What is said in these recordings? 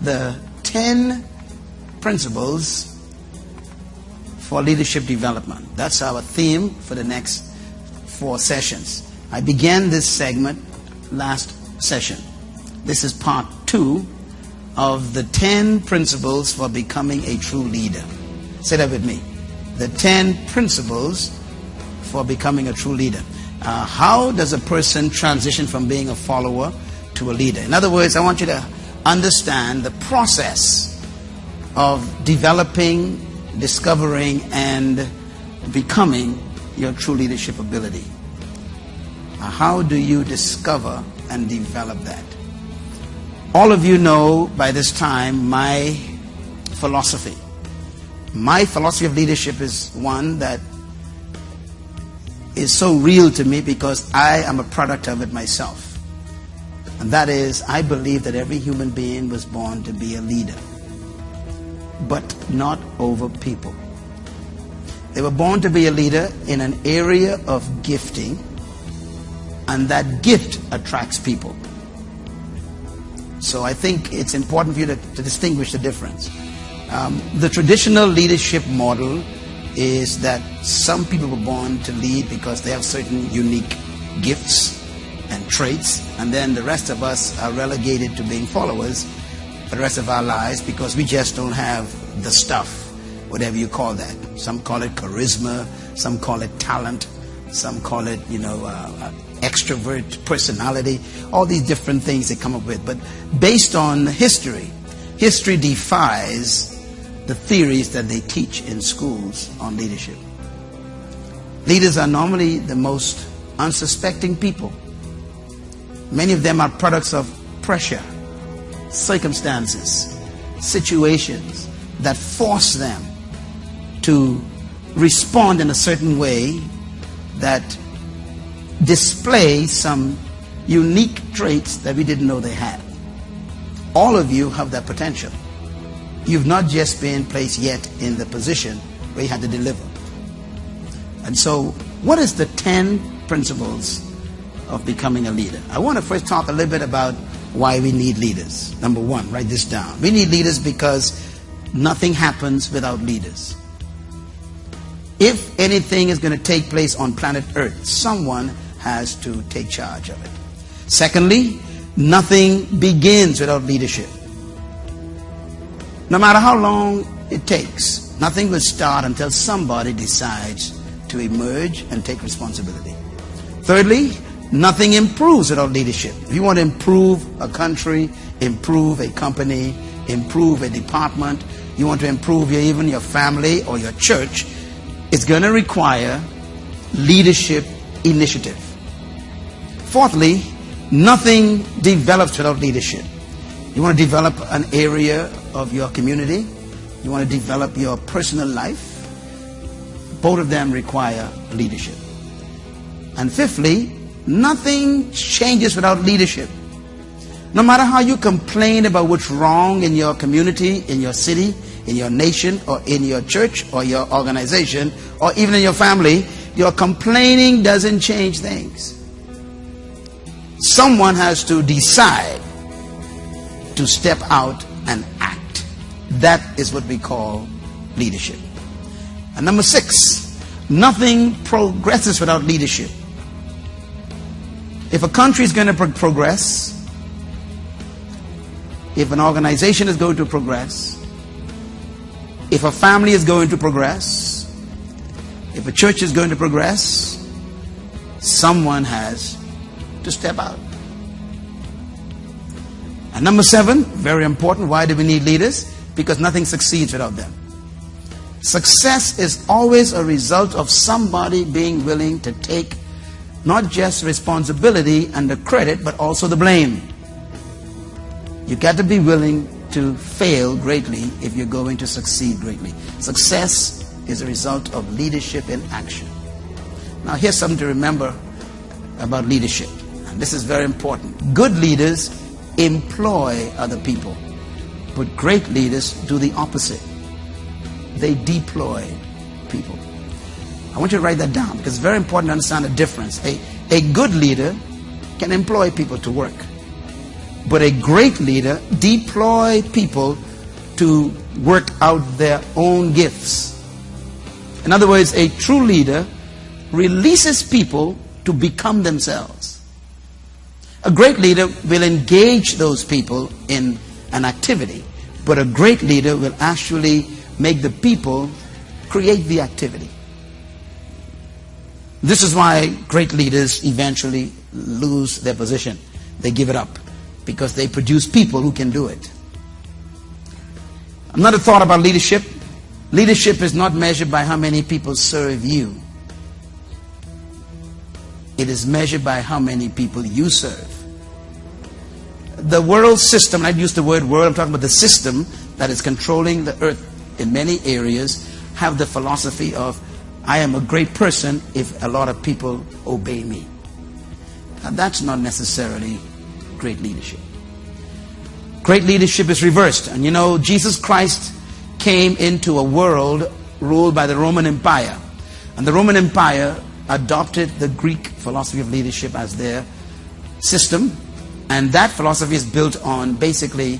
the 10 principles for leadership development. That's our theme for the next 4 sessions. I began this segment last session. This is part 2 of the 10 principles for becoming a true leader. Say that with me. The 10 principles for becoming a true leader. How does a person transition from being a follower to a leader? In other words, I want you to understand the process of developing, discovering, and becoming your true leadership ability. How do you discover and develop that? All of you know by this time my philosophy. My philosophy of leadership is one that is so real to me because I am a product of it myself. And that is, I believe that every human being was born to be a leader, but not over people. They were born to be a leader in an area of gifting, and that gift attracts people. So I think it's important for you to distinguish the difference. The traditional leadership model is that some people were born to lead because they have certain unique gifts and traits, and then the rest of us are relegated to being followers for the rest of our lives because we just don't have the stuff, whatever you call that. Some call it charisma, some call it talent, some call it, extrovert personality, all these different things they come up with. But based on history defies the theories that they teach in schools on leadership. Leaders are normally the most unsuspecting people. Many of them are products of pressure, circumstances, situations that force them to respond in a certain way that display some unique traits that we didn't know they had. All of you have that potential. You've not just been placed yet in the position where you had to deliver. And so, what is the 10 principles of becoming a leader? I want to first talk a little bit about why we need leaders. Number 1, write this down. We need leaders because nothing happens without leaders. If anything is going to take place on planet Earth, someone has to take charge of it. Secondly, nothing begins without leadership. No matter how long it takes, nothing will start until somebody decides to emerge and take responsibility. Thirdly, nothing improves without leadership. If you want to improve a country, improve a company, improve a department, you want to improve even your family or your church, it's going to require leadership initiative. Fourthly, nothing develops without leadership. You want to develop an area of your community, you want to develop your personal life, both of them require leadership. And fifthly, nothing changes without leadership. No matter how you complain about what's wrong in your community, in your city, in your nation, or in your church, or your organization, or even in your family, your complaining doesn't change things. Someone has to decide to step out and act. That is what we call leadership. And number 6, nothing progresses without leadership. If a country is going to progress, if an organization is going to progress, if a family is going to progress, if a church is going to progress, someone has to step out. And number 7, very important, why do we need leaders? Because nothing succeeds without them. Success is always a result of somebody being willing to take not just responsibility and the credit, but also the blame. You got to be willing to fail greatly if you're going to succeed greatly. Success is a result of leadership in action. Now here's something to remember about leadership, and this is very important. Good leaders employ other people, but great leaders do the opposite. They deploy people. I want you to write that down because it's very important to understand the difference. A good leader can employ people to work. But a great leader deploys people to work out their own gifts. In other words, a true leader releases people to become themselves. A great leader will engage those people in an activity, but a great leader will actually make the people create the activity. This is why great leaders eventually lose their position. They give it up because they produce people who can do it. Another thought about leadership. Leadership is not measured by how many people serve you. It is measured by how many people you serve. The world system, and I use the word world, I'm talking about the system that is controlling the earth in many areas, have the philosophy of, I am a great person if a lot of people obey me. Now, that's not necessarily great leadership. Great leadership is reversed. And you know, Jesus Christ came into a world ruled by the Roman Empire. And the Roman Empire adopted the Greek philosophy of leadership as their system. And that philosophy is built on basically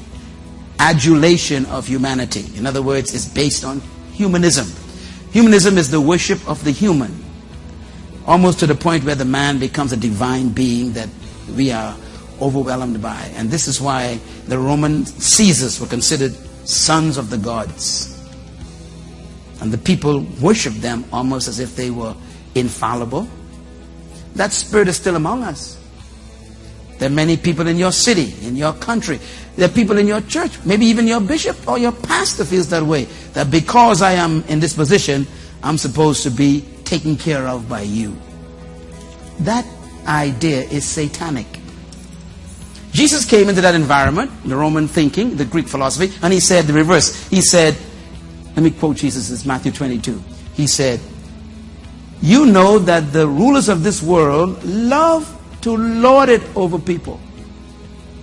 adulation of humanity. In other words, it's based on humanism. Humanism is the worship of the human, almost to the point where the man becomes a divine being that we are overwhelmed by. And this is why the Roman Caesars were considered sons of the gods. And the people worshiped them almost as if they were infallible. That spirit is still among us. There are many people in your city, in your country. There are people in your church, maybe even your bishop or your pastor feels that way. That because I am in this position, I'm supposed to be taken care of by you. That idea is satanic. Jesus came into that environment, the Roman thinking, the Greek philosophy, and he said the reverse. He said, let me quote Jesus, it's Matthew 22. He said, you know that the rulers of this world love to lord it over people.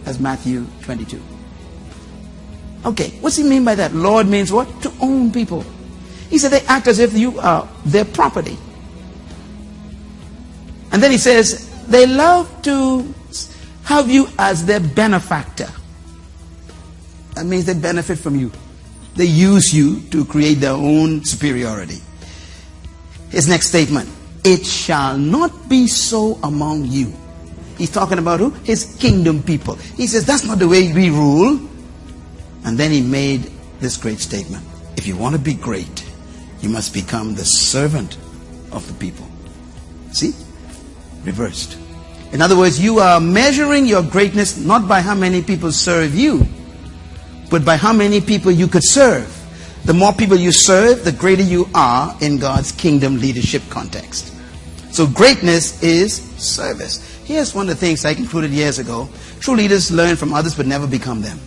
That's Matthew 22. Okay, what's he mean by that? Lord means what? To own people. He said they act as if you are their property. And then he says they love to have you as their benefactor. That means they benefit from you. They use you to create their own superiority. His next statement, it shall not be so among you. He's talking about who? His kingdom people. He says that's not the way we rule. And then he made this great statement. If you want to be great, you must become the servant of the people. See? Reversed. In other words, you are measuring your greatness not by how many people serve you, but by how many people you could serve. The more people you serve, the greater you are in God's kingdom leadership context. So greatness is service. Here's one of the things I concluded years ago. True leaders learn from others but never become them.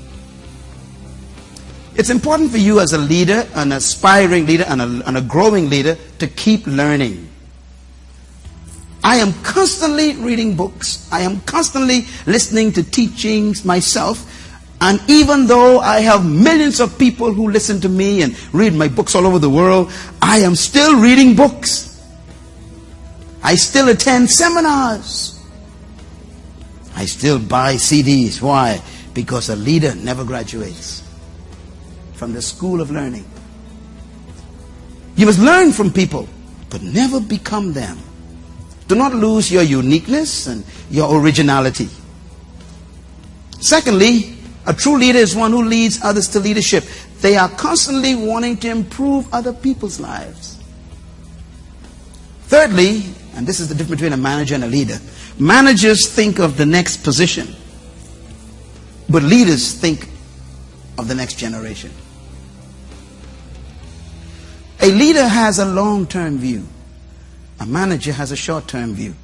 It's important for you as a leader, an aspiring leader, and a growing leader to keep learning. I am constantly reading books. I am constantly listening to teachings myself. And even though I have millions of people who listen to me and read my books all over the world, I am still reading books. I still attend seminars. I still buy CDs. Why? Because a leader never graduates from the school of learning. You must learn from people, but never become them. Do not lose your uniqueness and your originality. Secondly, a true leader is one who leads others to leadership. They are constantly wanting to improve other people's lives. Thirdly, and this is the difference between a manager and a leader. Managers think of the next position, but leaders think of the next generation. A leader has a long-term view. A manager has a short-term view.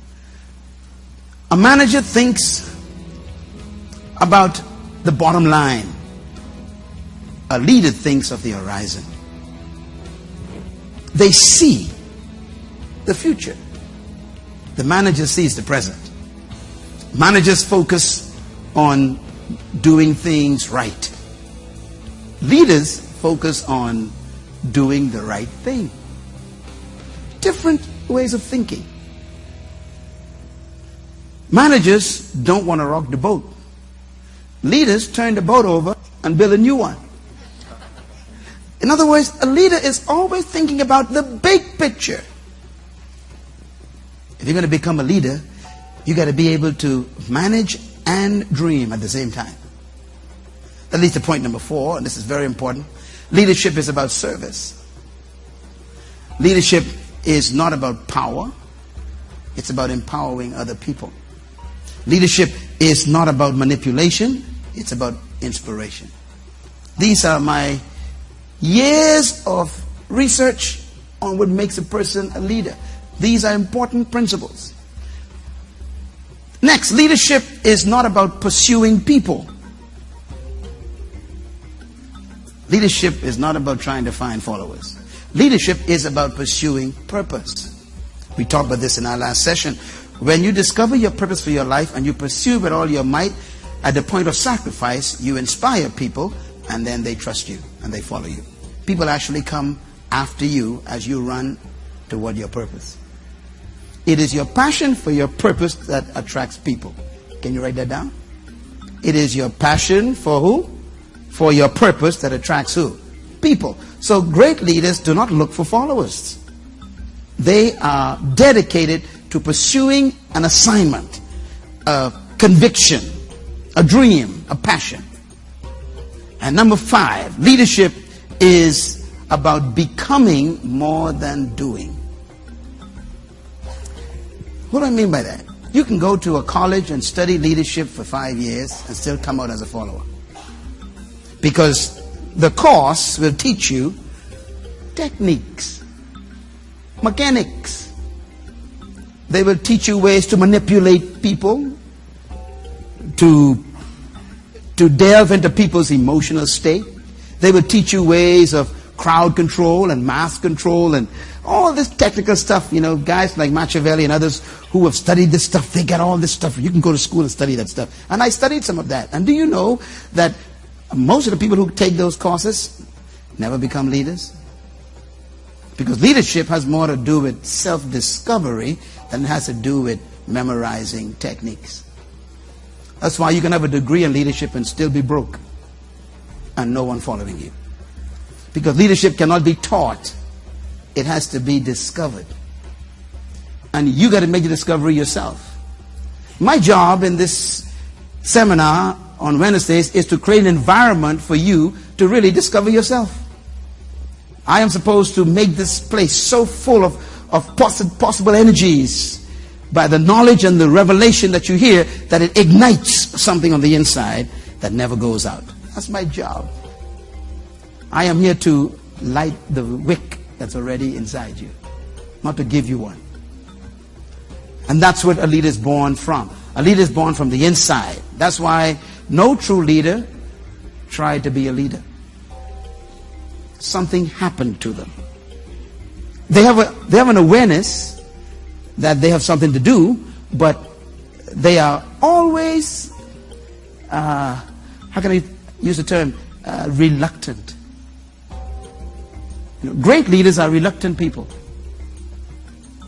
A manager thinks about the bottom line. A leader thinks of the horizon. They see the future. The manager sees the present. Managers focus on doing things right. Leaders focus on doing the right thing. Different ways of thinking. Managers don't want to rock the boat. Leaders turn the boat over and build a new one. In other words, a leader is always thinking about the big picture. If you're going to become a leader, you got to be able to manage and dream at the same time. That leads to point number 4, and this is very important. Leadership is about service. Leadership is not about power. It's about empowering other people. Leadership is not about manipulation. It's about inspiration. These are my years of research on what makes a person a leader. These are important principles. Next, leadership is not about pursuing people. Leadership is not about trying to find followers. Leadership is about pursuing purpose. We talked about this in our last session. When you discover your purpose for your life and you pursue with all your might, at the point of sacrifice, you inspire people, and then they trust you and they follow you. People actually come after you as you run toward your purpose. It is your passion for your purpose that attracts people. Can you write that down? It is your passion for who? For your purpose that attracts who? People. So great leaders do not look for followers. They are dedicated to pursuing an assignment, a conviction, a dream, a passion. And number 5, leadership is about becoming more than doing. What do I mean by that? You can go to a college and study leadership for 5 years and still come out as a follower. Because the course will teach you techniques, mechanics. They will teach you ways to manipulate people, to delve into people's emotional state. They will teach you ways of crowd control and mass control and all this technical stuff. You know, guys like Machiavelli and others who have studied this stuff, they get all this stuff. You can go to school and study that stuff. And I studied some of that. And do you know that most of the people who take those courses never become leaders? Because leadership has more to do with self-discovery than it has to do with memorizing techniques. That's why you can have a degree in leadership and still be broke and no one following you. Because leadership cannot be taught. It has to be discovered. And you got to make the discovery yourself. My job in this seminar on Wednesdays is to create an environment for you to really discover yourself. I am supposed to make this place so full of possible energies by the knowledge and the revelation that you hear that it ignites something on the inside that never goes out. That's my job. I am here to light the wick that's already inside you, not to give you one. And that's what a leader is born from. A leader is born from the inside. That's why no true leader tried to be a leader. Something happened to them. They have an awareness that they have something to do, but they are always, how can I use the term, reluctant. You know, great leaders are reluctant people.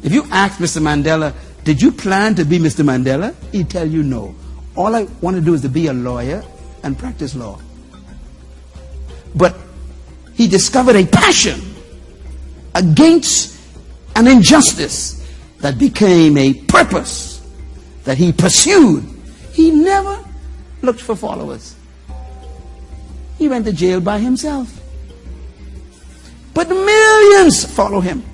If you ask Mr. Mandela, did you plan to be Mr. Mandela? He'd tell you no. All I want to do is to be a lawyer and practice law. But he discovered a passion against an injustice that became a purpose that he pursued. He never looked for followers. He went to jail by himself. But millions follow him.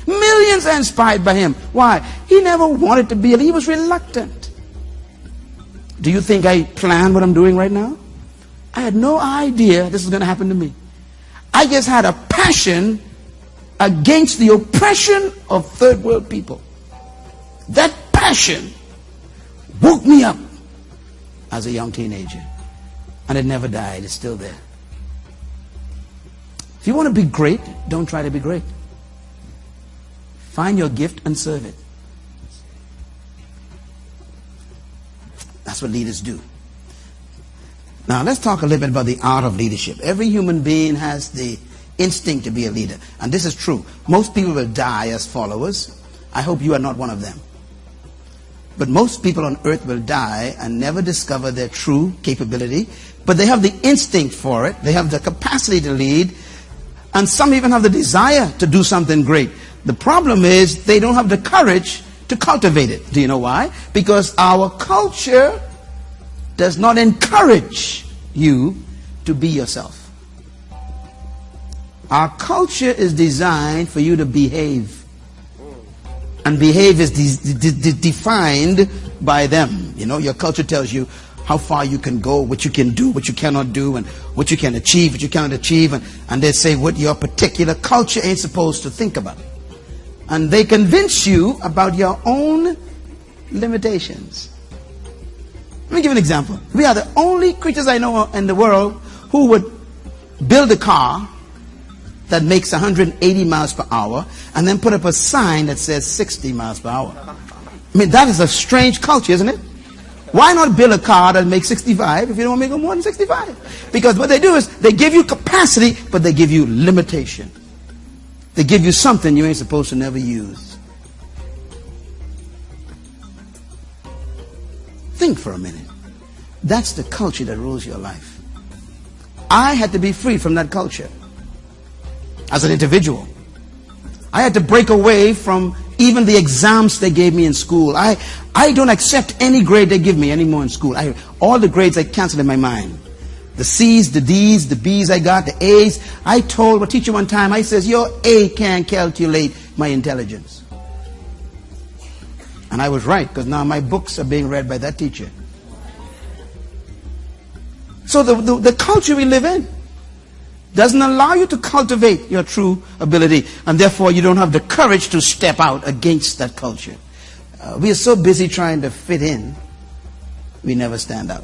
Millions are inspired by him. Why? He never wanted to be a leader. He was reluctant. Do you think I planned what I'm doing right now? I had no idea this was going to happen to me. I just had a passion against the oppression of third world people. That passion woke me up as a young teenager. And it never died. It's still there. If you want to be great, don't try to be great. Find your gift and serve it. That's what leaders do. Now let's talk a little bit about the art of leadership. Every human being has the instinct to be a leader. And this is true. Most people will die as followers. I hope you are not one of them. But most people on earth will die and never discover their true capability. But they have the instinct for it. They have the capacity to lead. And some even have the desire to do something great. The problem is they don't have the courage to cultivate it. Do you know why? Because our culture does not encourage you to be yourself. Our culture is designed for you to behave. And behave is defined by them. You know, your culture tells you how far you can go, what you can do, what you cannot do, and what you can achieve, what you cannot achieve. And they say what your particular culture ain't supposed to think about. And they convince you about your own limitations. Let me give you an example. We are the only creatures I know in the world who would build a car that makes 180 miles per hour and then put up a sign that says 60 miles per hour. I mean, that is a strange culture, isn't it? Why not build a car that makes 65 if you don't make it more than 65? Because what they do is they give you capacity, but they give you limitation. They give you something you ain't supposed to never use. Think for a minute. That's the culture that rules your life. I had to be free from that culture. As an individual, I had to break away from even the exams they gave me in school. I don't accept any grade they give me anymore in school. All the grades I cancel in my mind. The C's, the D's, the B's I got, the A's. I told a teacher one time, I says, your A can't calculate my intelligence. And I was right, because now my books are being read by that teacher. So the culture we live in doesn't allow you to cultivate your true ability, and therefore you don't have the courage to step out against that culture. We are so busy trying to fit in, we never stand out.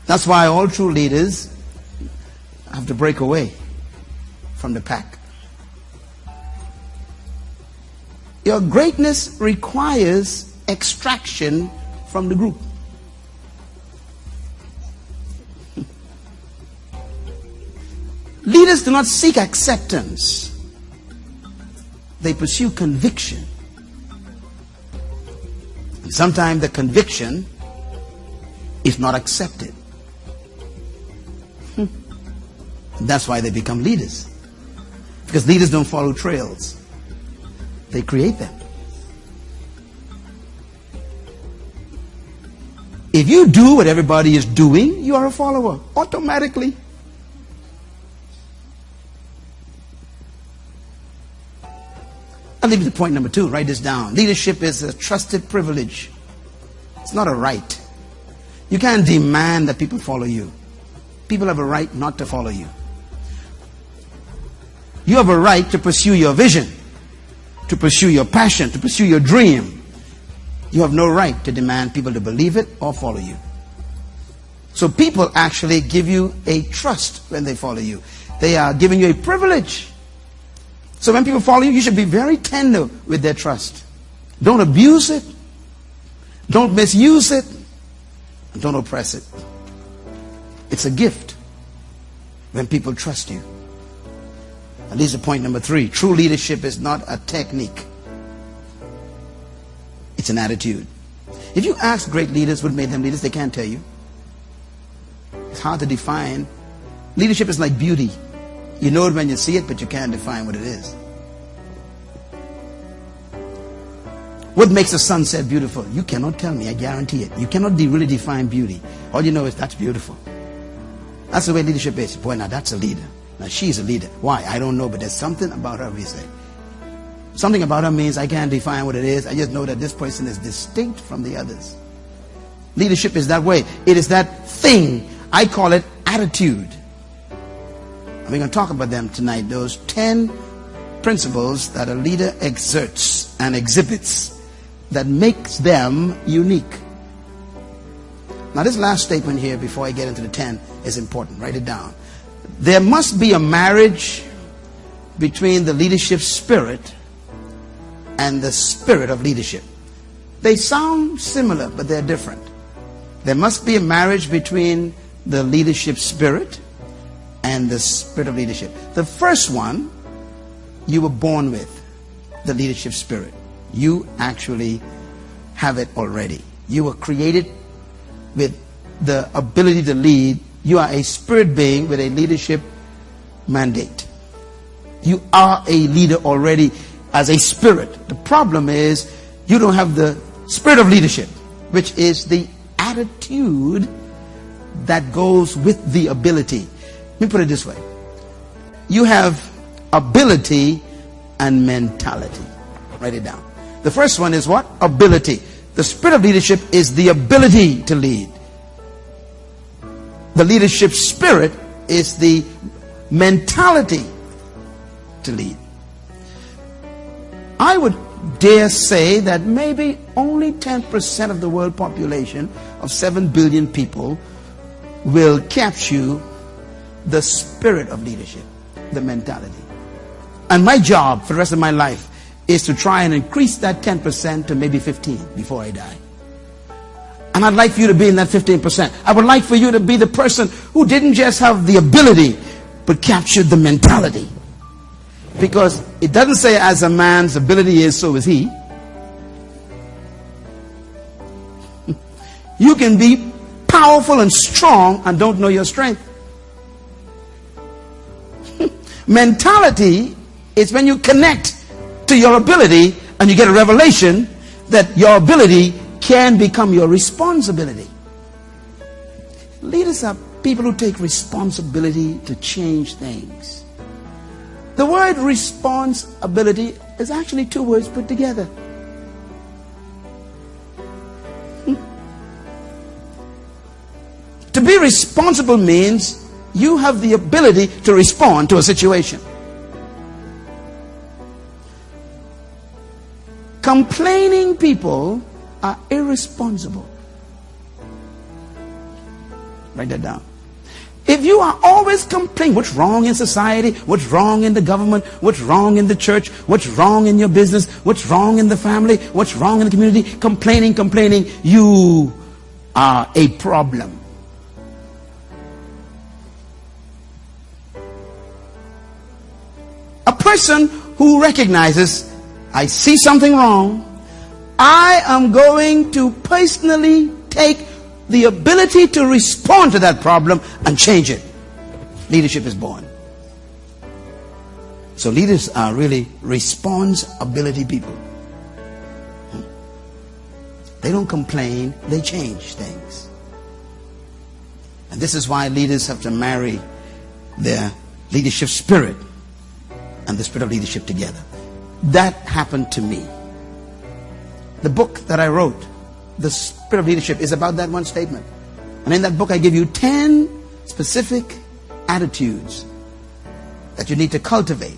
That's why all true leaders have to break away from the pack. Your greatness requires extraction from the group. Leaders do not seek acceptance. They pursue conviction. And sometimes the conviction is not accepted. That's why they become leaders. Because leaders don't follow trails. They create them. If you do what everybody is doing, you are a follower automatically. I'll leave you to point number 2. Write this down. Leadership is a trusted privilege. It's not a right. You can't demand that people follow you. People have a right not to follow you. You have a right to pursue your vision, to pursue your passion, to pursue your dream. You have no right to demand people to believe it or follow you. So people actually give you a trust when they follow you. They are giving you a privilege. So when people follow you, you should be very tender with their trust. Don't abuse it. Don't misuse it. And don't oppress it. It's a gift when people trust you. And this is point number 3. True leadership is not a technique. It's an attitude. If you ask great leaders what made them leaders, they can't tell you. It's hard to define. Leadership is like beauty. You know it when you see it, but you can't define what it is. What makes a sunset beautiful? You cannot tell me, I guarantee it. You cannot really define beauty. All you know is that's beautiful. That's the way leadership is. Boy, now that's a leader. Now she's a leader. Why? I don't know, but there's something about her, we say. Something about her means I can't define what it is. I just know that this person is distinct from the others. Leadership is that way. It is that thing. I call it attitude. We're going to talk about them tonight. Those 10 principles that a leader exerts and exhibits that makes them unique. Now this last statement here before I get into the 10 is important. Write it down. There must be a marriage between the leadership spirit and the spirit of leadership. They sound similar, but they're different. There must be a marriage between the leadership spirit and the spirit of leadership. The first one, you were born with the leadership spirit. You actually have it already. You were created with the ability to lead. You are a spirit being with a leadership mandate. You are a leader already as a spirit. The problem is you don't have the spirit of leadership, which is the attitude that goes with the ability. Let me put it this way. You have ability and mentality. Write it down. The first one is what? Ability. The spirit of leadership is the ability to lead. The leadership spirit is the mentality to lead. I would dare say that maybe only 10% of the world population of 7 billion people will capture the spirit of leadership, the mentality. And my job for the rest of my life is to try and increase that 10% to maybe 15 before I die. And I'd like for you to be in that 15%. I would like for you to be the person who didn't just have the ability, but captured the mentality. Because it doesn't say as a man's ability is, so is he. You can be powerful and strong and don't know your strength. Mentality is when you connect to your ability and you get a revelation that your ability can become your responsibility. Leaders are people who take responsibility to change things. The word responsibility is actually two words put together. To be responsible means you have the ability to respond to a situation. Complaining people are irresponsible. Write that down. If you are always complaining, what's wrong in society, what's wrong in the government, what's wrong in the church, what's wrong in your business, what's wrong in the family, what's wrong in the community, complaining, you are a problem. A person who recognizes, I see something wrong, I am going to personally take the ability to respond to that problem and change it. Leadership is born. So leaders are really responsibility people. They don't complain, they change things. And this is why leaders have to marry their leadership spirit and the spirit of leadership together. That happened to me. The book that I wrote, The Spirit of Leadership, is about that one statement. And in that book I give you 10 specific attitudes that you need to cultivate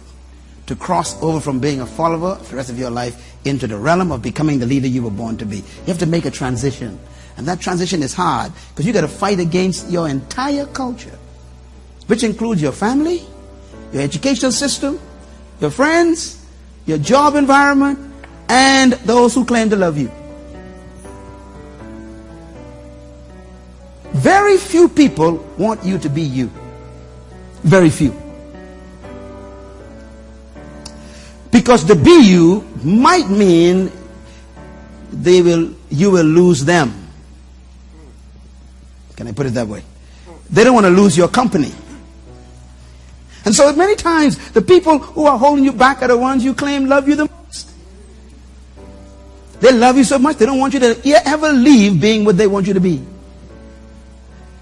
to cross over from being a follower for the rest of your life into the realm of becoming the leader you were born to be. You have to make a transition. And that transition is hard because you got to fight against your entire culture, which includes your family, your educational system, your friends, your job environment, and those who claim to love you. Very few people want you to be you. Very few. Because to be you might mean you will lose them. Can I put it that way? They don't want to lose your company. And so many times the people who are holding you back are the ones you claim love you the most. They love you so much they don't want you to ever leave being what they want you to be.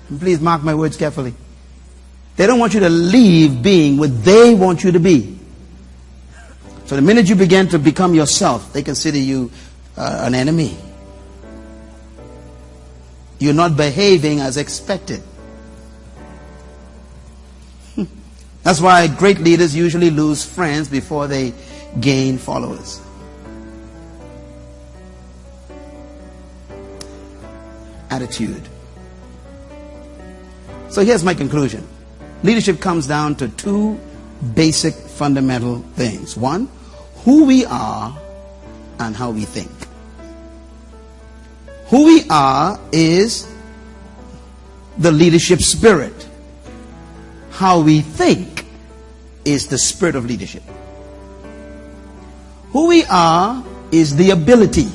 And please mark my words carefully. They don't want you to leave being what they want you to be. So the minute you begin to become yourself, they consider you an enemy. You're not behaving as expected. That's why great leaders usually lose friends before they gain followers. Attitude. So here's my conclusion. Leadership comes down to two basic fundamental things. One, who we are and how we think. Who we are is the leadership spirit. How we think is the spirit of leadership. Who we are is the ability.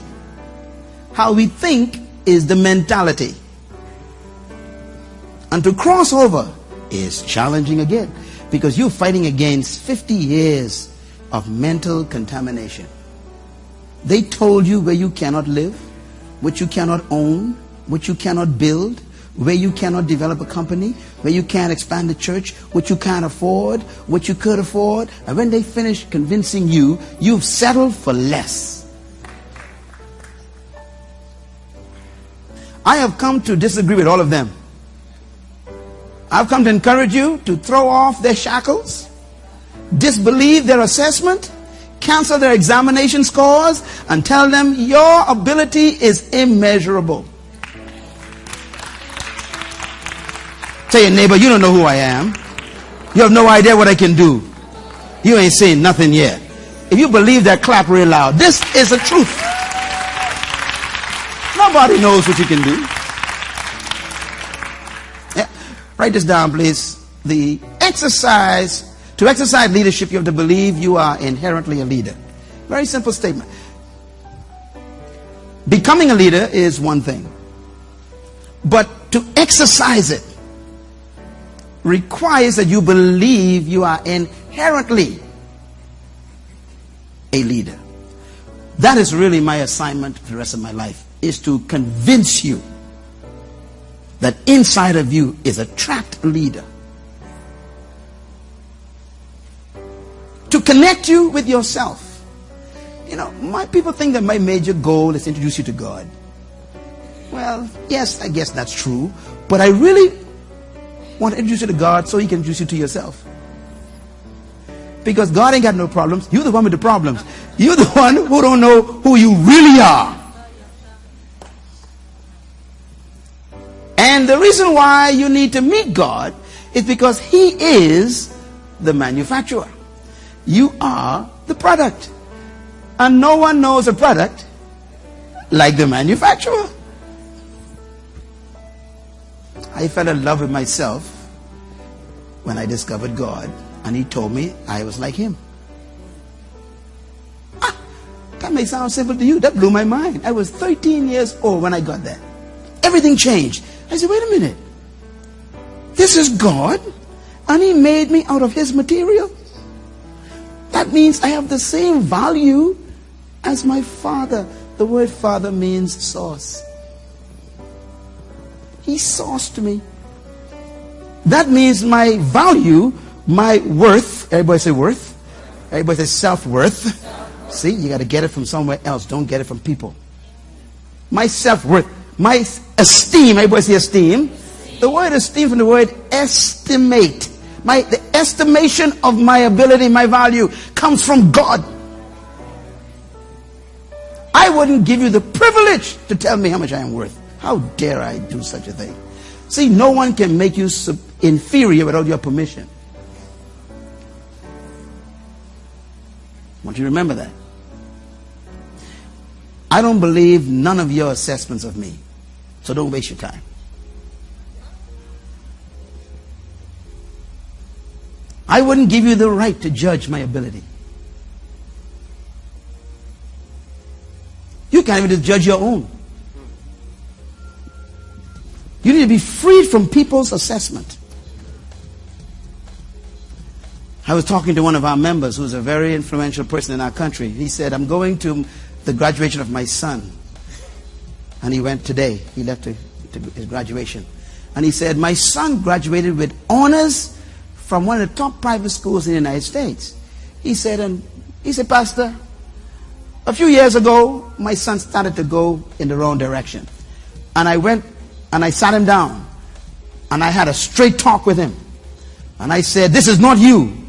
How we think is the mentality. And to cross over is challenging again, because you're fighting against 50 years of mental contamination. They told you where you cannot live, what you cannot own, what you cannot build, where you cannot develop a company, where you can't expand the church, what you can't afford, what you could afford. And when they finish convincing you, you've settled for less. I have come to disagree with all of them. I've come to encourage you to throw off their shackles, disbelieve their assessment, cancel their examination scores, and tell them your ability is immeasurable. Tell your neighbor, you don't know who I am. You have no idea what I can do. You ain't seen nothing yet. If you believe that, clap real loud. This is the truth. Nobody knows what you can do. Yeah. Write this down, please. To exercise leadership, you have to believe you are inherently a leader. Very simple statement. Becoming a leader is one thing, but to exercise it requires that you believe you are inherently a leader. That is really my assignment for the rest of my life, is to convince you that inside of you is a trapped leader. To connect you with yourself. You know, my people think that my major goal is to introduce you to God. Well, yes, I guess that's true, but I really want to introduce you to God so He can introduce you to yourself. Because God ain't got no problems. You're the one with the problems. You're the one who don't know who you really are. And the reason why you need to meet God is because He is the manufacturer. You are the product. And no one knows a product like the manufacturer. I fell in love with myself when I discovered God, and He told me I was like Him. That may sound simple to you. That blew my mind. I was 13 years old when I got that. Everything changed. I said, wait a minute. This is God, and He made me out of His material. That means I have the same value as my Father. The word Father means source. He sourced me. That means my value, my worth. Everybody say worth. Everybody say self-worth. See, you got to get it from somewhere else. Don't get it from people. My self-worth, my esteem. Everybody say esteem. The word esteem from the word estimate. The estimation of my ability, my value comes from God. I wouldn't give you the privilege to tell me how much I am worth. How dare I do such a thing? See, no one can make you inferior without your permission. I want you to remember that. I don't believe none of your assessments of me. So don't waste your time. I wouldn't give you the right to judge my ability. You can't even judge your own. You need to be freed from people's assessment. I was talking to one of our members who's a very influential person in our country. He said, I'm going to the graduation of my son. And he went today. He left to his graduation. And he said, my son graduated with honors from one of the top private schools in the United States. He said, Pastor, a few years ago, my son started to go in the wrong direction. And I went and I sat him down. And I had a straight talk with him. And I said, this is not you.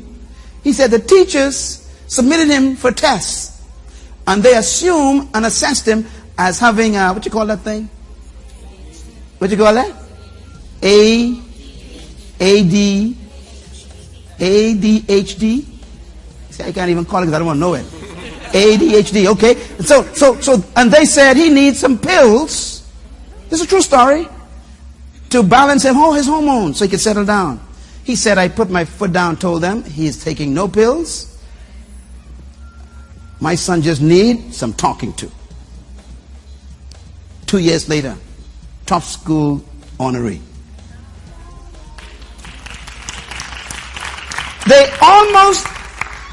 He said, the teachers submitted him for tests. And they assumed and assessed him as having, what you call that thing? What you call that? ADHD. See, I can't even call it because I don't want to know it. ADHD, okay. So, and they said he needs some pills. This is a true story. To balance his hormones so he can settle down. He said, I put my foot down, told them he's taking no pills. My son just needs some talking to. 2 years later, top school honoree. They almost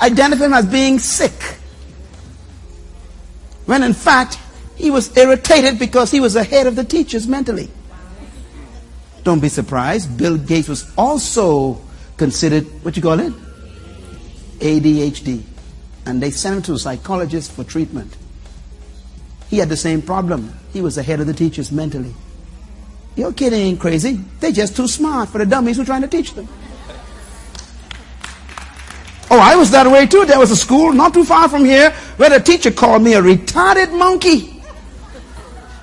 identify him as being sick, when in fact he was irritated because he was ahead of the teachers mentally. Don't be surprised, Bill Gates was also considered, what you call it? ADHD. And they sent him to a psychologist for treatment. He had the same problem. He was ahead of the teachers mentally. Your kid ain't crazy. They're just too smart for the dummies who are trying to teach them. Oh, I was that way too. There was a school not too far from here where the teacher called me a retarded monkey.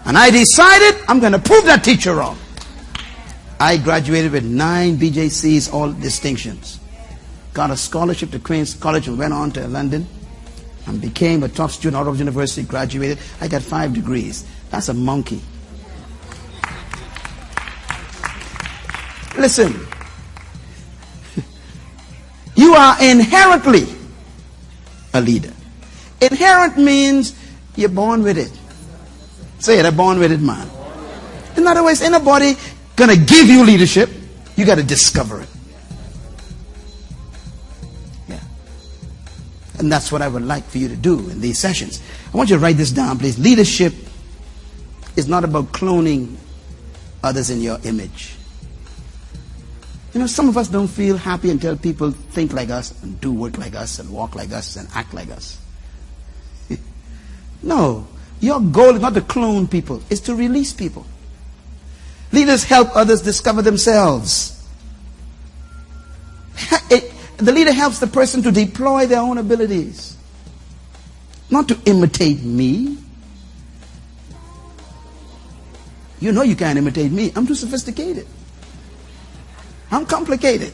And I decided I'm going to prove that teacher wrong. I graduated with 9 BJCs, all distinctions. Got a scholarship to Queen's College and went on to London and became a top student out of university, graduated. I got 5 degrees. That's a monkey. Listen, you are inherently a leader. Inherent means you're born with it. Say it, a born with it man. In other words, ain't nobody gonna give you leadership. You got to discover it. Yeah. And that's what I would like for you to do in these sessions. I want you to write this down, please. Leadership is not about cloning others in your image. You know, some of us don't feel happy until people think like us and do work like us and walk like us and act like us. No, your goal is not to clone people, it's to release people. Leaders help others discover themselves. The leader helps the person to deploy their own abilities, not to imitate me. You know you can't imitate me. I'm too sophisticated. I'm complicated.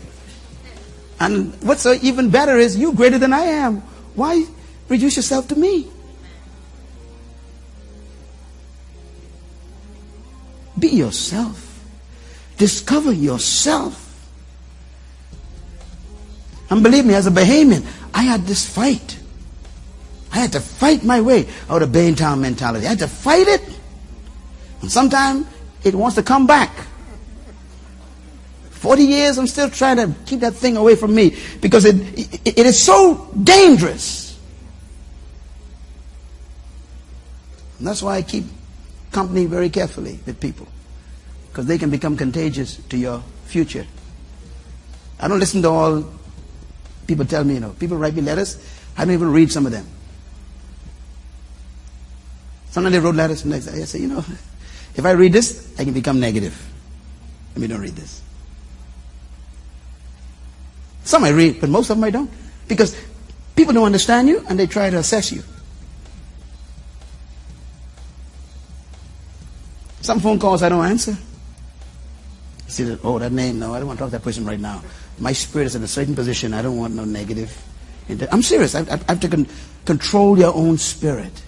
And what's even better is you're greater than I am. Why reduce yourself to me? Be yourself. Discover yourself. And believe me, as a Bahamian, I had this fight. I had to fight my way out of Baintown mentality. I had to fight it. And sometimes it wants to come back. 40 years, I'm still trying to keep that thing away from me because it is so dangerous. And that's why I keep company very carefully with people, because they can become contagious to your future. I don't listen to all people tell me, people write me letters. I don't even read some of them. Sometimes they wrote letters and I say, if I read this, I can become negative. Let me don't read this. Some I read, but most of them I don't. Because people don't understand you and they try to assess you. Some phone calls I don't answer. See that, that name, no, I don't want to talk to that person right now. My spirit is in a certain position. I don't want no negative. I'm serious. I have to control your own spirit.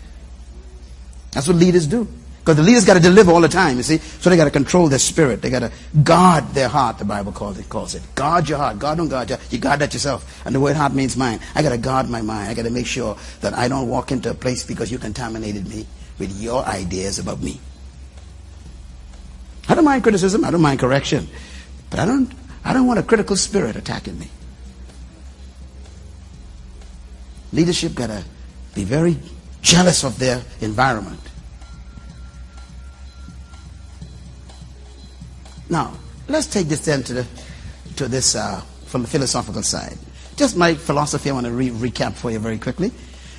That's what leaders do. Because the leaders got to deliver all the time, you see. So they got to control their spirit. They got to guard their heart, the Bible calls it. Guard your heart. God don't guard you. You guard that yourself. And the word heart means mind. I got to guard my mind. I got to make sure that I don't walk into a place because you contaminated me with your ideas about me. I don't mind criticism. I don't mind correction. But I don't want a critical spirit attacking me. Leadership got to be very jealous of their environment. Now, let's take this then to this from the philosophical side. Just my philosophy I want to recap for you very quickly.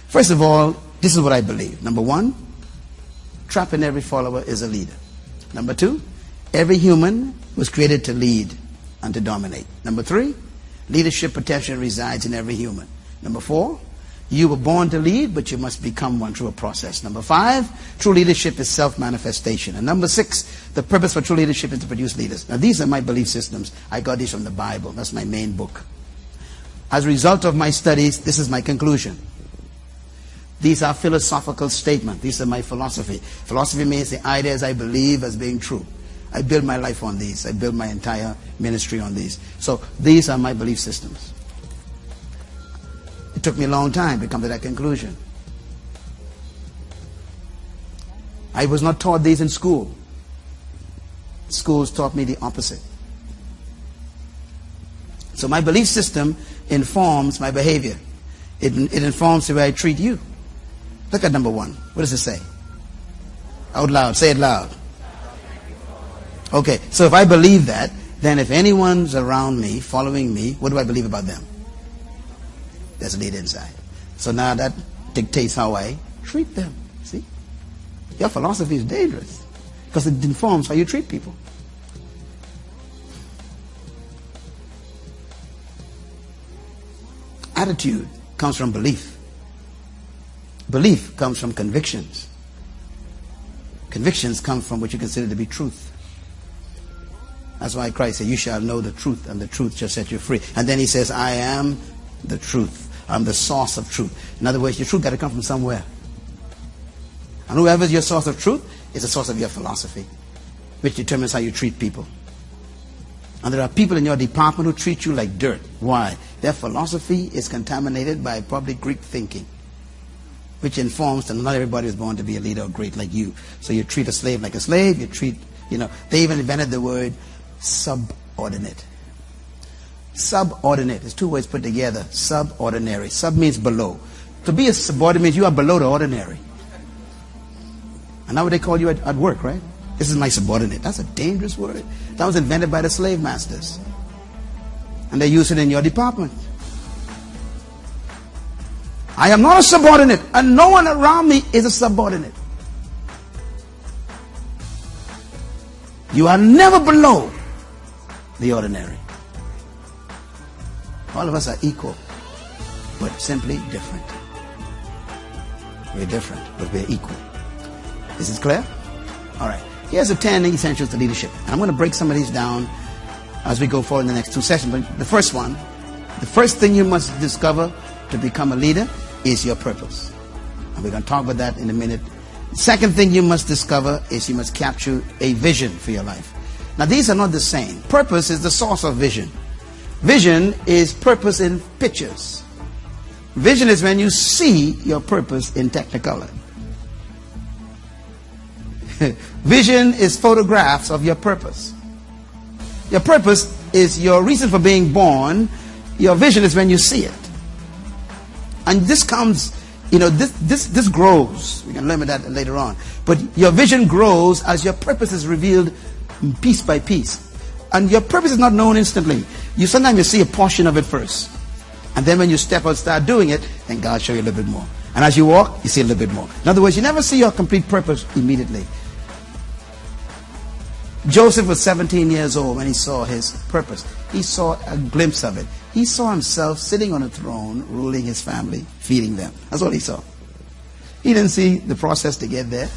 First of all, this is what I believe. Number one, trap in every follower is a leader. Number two, every human was created to lead and to dominate. Number three, leadership potential resides in every human. Number four, you were born to lead, but you must become one through a process. Number five, true leadership is self-manifestation. And number six, the purpose for true leadership is to produce leaders. Now, these are my belief systems. I got these from the Bible. That's my main book. As a result of my studies, this is my conclusion. These are philosophical statements. These are my philosophy. Philosophy means the ideas I believe as being true. I build my life on these. I build my entire ministry on these. So these are my belief systems. It took me a long time to come to that conclusion. I was not taught these in school. Schools taught me the opposite. So my belief system informs my behavior. It informs the way I treat you. Look at number 1. What does it say? Out loud. Say it loud. Okay, so if I believe that, then if anyone's around me, following me, what do I believe about them? There's a leader inside. So now that dictates how I treat them. See? Your philosophy is dangerous because it informs how you treat people. Attitude comes from belief. Belief comes from convictions. Convictions come from what you consider to be truth. That's why Christ said, you shall know the truth, and the truth shall set you free. And then he says, I am the truth. I'm the source of truth. In other words, your truth got to come from somewhere. And whoever is your source of truth is the source of your philosophy, which determines how you treat people. And there are people in your department who treat you like dirt. Why? Their philosophy is contaminated by probably Greek thinking, which informs that not everybody is born to be a leader or great like you. So you treat a slave like a slave. You treat, they even invented the word subordinate. Subordinate is 2 words put together. Subordinary. Sub means below. To be a subordinate means you are below the ordinary. And now what they call you at work, right? This is my subordinate. That's a dangerous word. That was invented by the slave masters. And they use it in your department. I am not a subordinate, and no one around me is a subordinate. You are never below the ordinary. All of us are equal, but simply different. We're different, but we're equal. Is this clear? All right. Here's the 10 essentials to leadership. And I'm going to break some of these down as we go forward in the next 2 sessions. But the first thing you must discover to become a leader is your purpose. And we're going to talk about that in a minute. The second thing you must discover is you must capture a vision for your life. Now, these are not the same. Purpose is the source of vision. Vision is purpose in pictures. Vision is when you see your purpose in technicolor. Vision is photographs of your purpose. Your purpose is your reason for being born. Your vision is when you see it. And this comes, this grows. We can learn about that later on. But your vision grows as your purpose is revealed piece by piece. And your purpose is not known instantly. Sometimes you see a portion of it first. And then when you step out and start doing it, then God show you a little bit more. And as you walk, you see a little bit more. In other words, you never see your complete purpose immediately. Joseph was 17 years old when he saw his purpose. He saw a glimpse of it. He saw himself sitting on a throne, ruling his family, feeding them. That's all he saw. He didn't see the process to get there.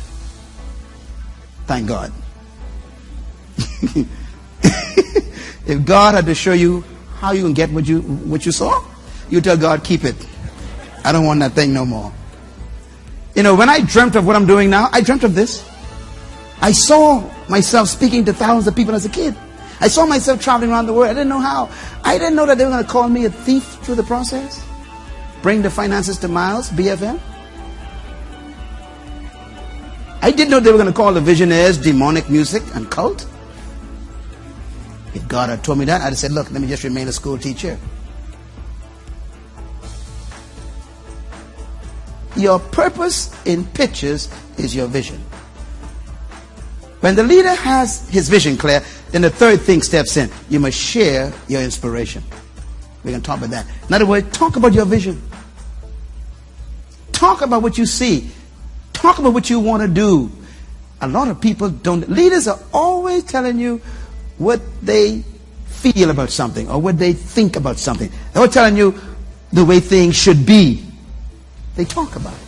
Thank God. If God had to show you how you can get what you saw, you tell God, keep it. I don't want that thing no more. When I dreamt of what I'm doing now, I dreamt of this. I saw myself speaking to thousands of people as a kid. I saw myself traveling around the world. I didn't know how. I didn't know that they were going to call me a thief through the process. Bring the finances to Myles, BFM. I didn't know they were going to call the visionaries demonic music and cult. If God had told me that, I'd have said, look, let me just remain a school teacher. Your purpose in pictures is your vision. When the leader has his vision clear, then the third thing steps in. You must share your inspiration. We're going to talk about that. In other words, talk about your vision. Talk about what you see. Talk about what you want to do. A lot of people don't. Leaders are always telling you what they feel about something or what they think about something. They're telling you the way things should be. They talk about it.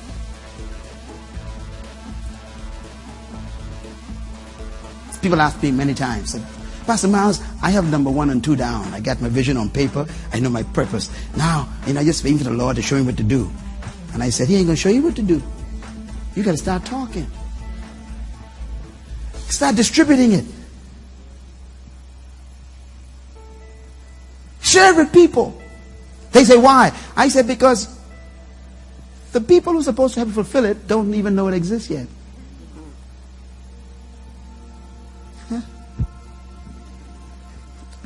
People ask me many times, Pastor Myles, I have number 1 and 2 down. I got my vision on paper. I know my purpose. Now, I just waiting for the Lord to show me what to do. And I said, He ain't going to show you what to do. You got to start talking. Start distributing it. Share it with people. They say, why? I said, because the people who are supposed to help fulfill it don't even know it exists yet.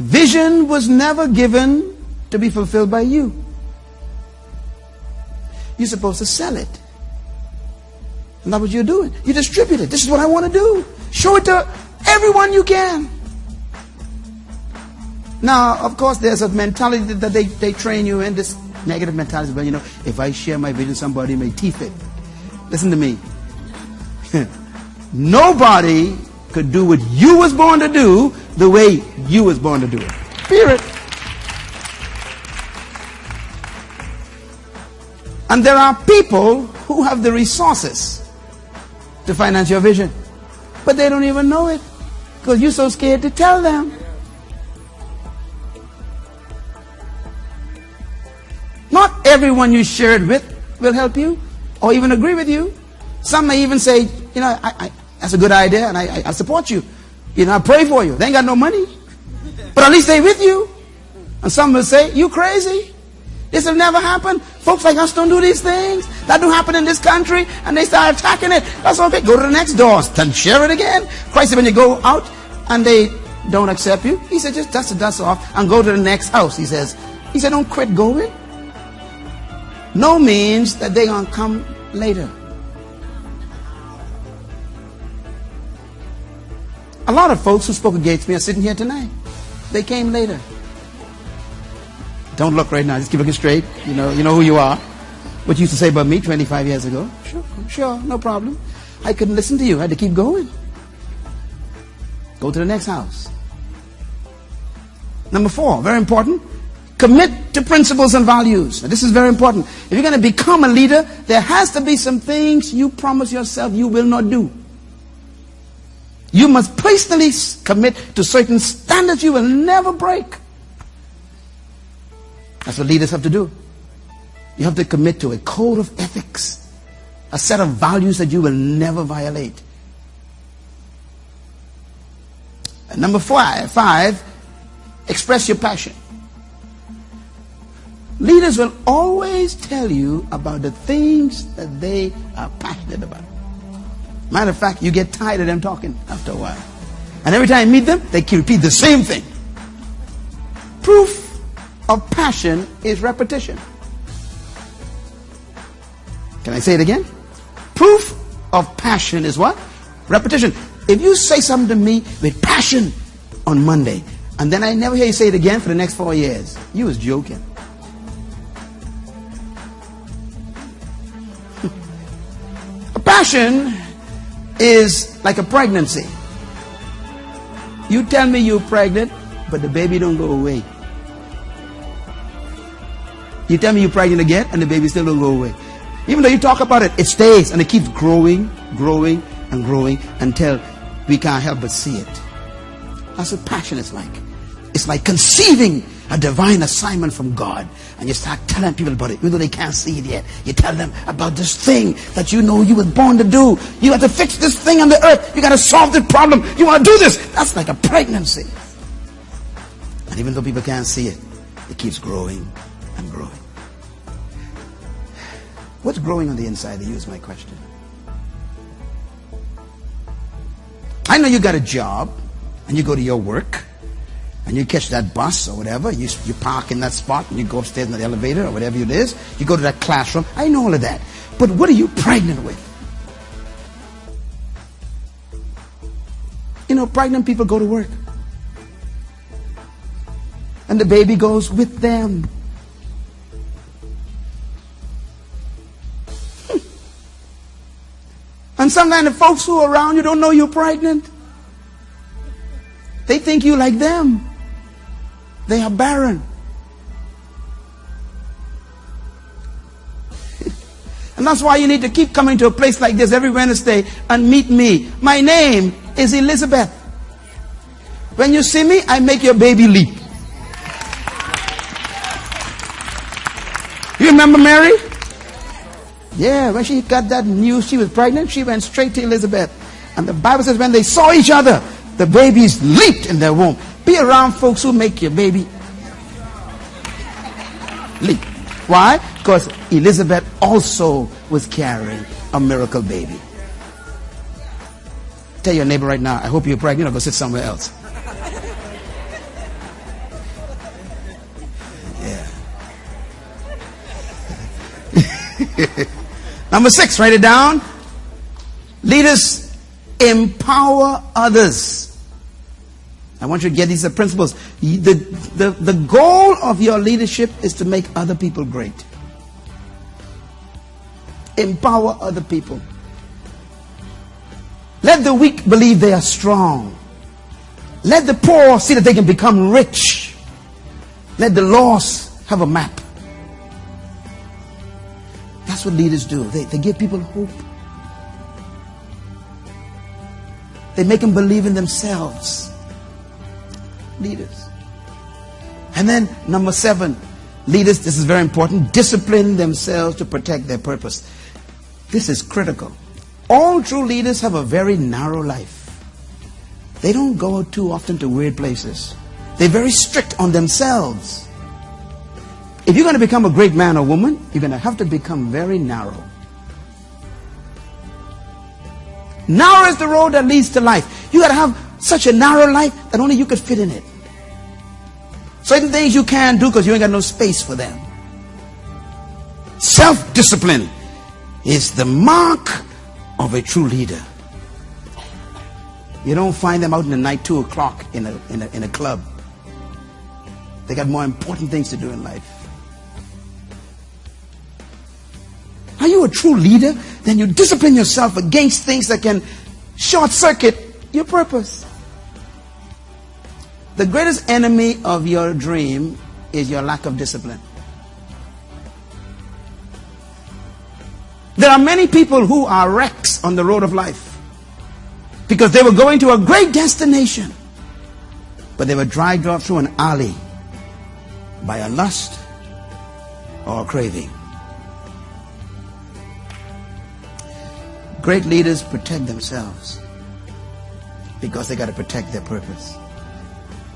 vision was never given to be fulfilled by you. You're supposed to sell it. And that's what you're doing. You distribute it. This is what I want to do. Show it to everyone you can. Now, of course, there's a mentality that they train you in, this negative mentality. But, if I share my vision, somebody may teeth it. Listen to me. Nobody could do what you was born to do the way you was born to do it. Period. And there are people who have the resources to finance your vision, but they don't even know it because you're so scared to tell them. Not everyone you share it with will help you or even agree with you. Some may even say, that's a good idea and I support you. I pray for you. They ain't got no money, but at least they with you. And some will say, you crazy. This will never happen. Folks like us don't do these things. That don't happen in this country. And they start attacking it. That's okay. Go to the next door. Then share it again. Christ said when you go out and they don't accept you, he said just dust the dust off and go to the next house. He said don't quit going. No means that they're going to come later. A lot of folks who spoke against me are sitting here tonight. They came later. Don't look right now. Just keep looking straight. You know who you are. What you used to say about me 25 years ago. Sure, no problem. I couldn't listen to you. I had to keep going. Go to the next house. Number 4, very important. Commit to principles and values. Now, this is very important. If you're going to become a leader, there has to be some things you promise yourself you will not do. You must personally commit to certain standards you will never break. That's what leaders have to do. You have to commit to a code of ethics, a set of values that you will never violate. And number 5, express your passion. Leaders will always tell you about the things that they are passionate about. Matter of fact, you get tired of them talking after a while. And every time you meet them, they repeat the same thing. Proof of passion is repetition. Can I say it again? Proof of passion is what? Repetition. If you say something to me with passion on Monday, and then I never hear you say it again for the next 4 years, you was joking. A passion is like a pregnancy. You tell me you're pregnant, but the baby don't go away. You tell me you're pregnant again, and the baby still don't go away. Even though you talk about it, it stays, and it keeps growing, growing, and growing until we can't help but see it. That's what passion is like. It's like conceiving a divine assignment from God, and you start telling people about it, even though they can't see it yet. You tell them about this thing that you know you were born to do. You have to fix this thing on the earth. You got to solve this problem. You want to do this. That's like a pregnancy. And even though people can't see it, it keeps growing and growing. What's growing on the inside of you is my question. I know you got a job and you go to your work and you catch that bus or whatever. You park in that spot and you go upstairs in the elevator or whatever it is. You go to that classroom. I know all of that. But what are you pregnant with? Pregnant people go to work. And the baby goes with them. And sometimes the folks who are around you don't know you're pregnant. They think you like them. They are barren. And that's why you need to keep coming to a place like this every Wednesday and meet me. My name is Elizabeth. When you see me, I make your baby leap. You remember Mary? Yeah, when she got that news she was pregnant, she went straight to Elizabeth. And the Bible says when they saw each other, the babies leaped in their womb. Be around folks who make your baby leap. Why? Because Elizabeth also was carrying a miracle baby. Tell your neighbor right now, I hope you're pregnant or go sit somewhere else. Number 6, write it down. Leaders empower others. I want you to get these principles. The goal of your leadership is to make other people great. Empower other people. Let the weak believe they are strong. Let the poor see that they can become rich. Let the lost have a map. That's what leaders do. They give people hope. They make them believe in themselves. Leaders. And then number 7, leaders, this is very important, discipline themselves to protect their purpose. This is critical. All true leaders have a very narrow life. They don't go too often to weird places. They're very strict on themselves. If you're going to become a great man or woman, you're going to have to become very narrow. Narrow is the road that leads to life. You got to have such a narrow life that only you could fit in it. Certain things you can't do because you ain't got no space for them. Self-discipline is the mark of a true leader. You don't find them out in the night 2 o'clock in a club. They got more important things to do in life. Are you a true leader? Then you discipline yourself against things that can short circuit your purpose. The greatest enemy of your dream is your lack of discipline. There are many people who are wrecks on the road of life because they were going to a great destination, but they were dragged off through an alley by a lust or a craving. Great leaders protect themselves because they got to protect their purpose.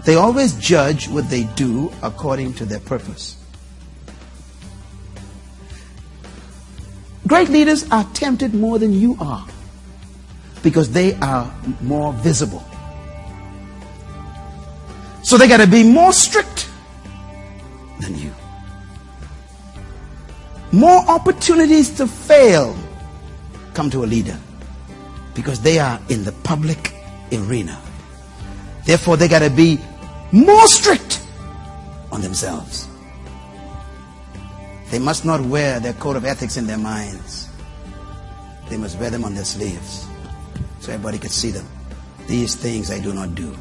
They always judge what they do according to their purpose. Great leaders are tempted more than you are because they are more visible. So they got to be more strict than you. More opportunities to fail come to a leader because they are in the public arena. Therefore, they got to be more strict on themselves. They must not wear their code of ethics in their minds. They must wear them on their sleeves so everybody can see them. These things I do not do.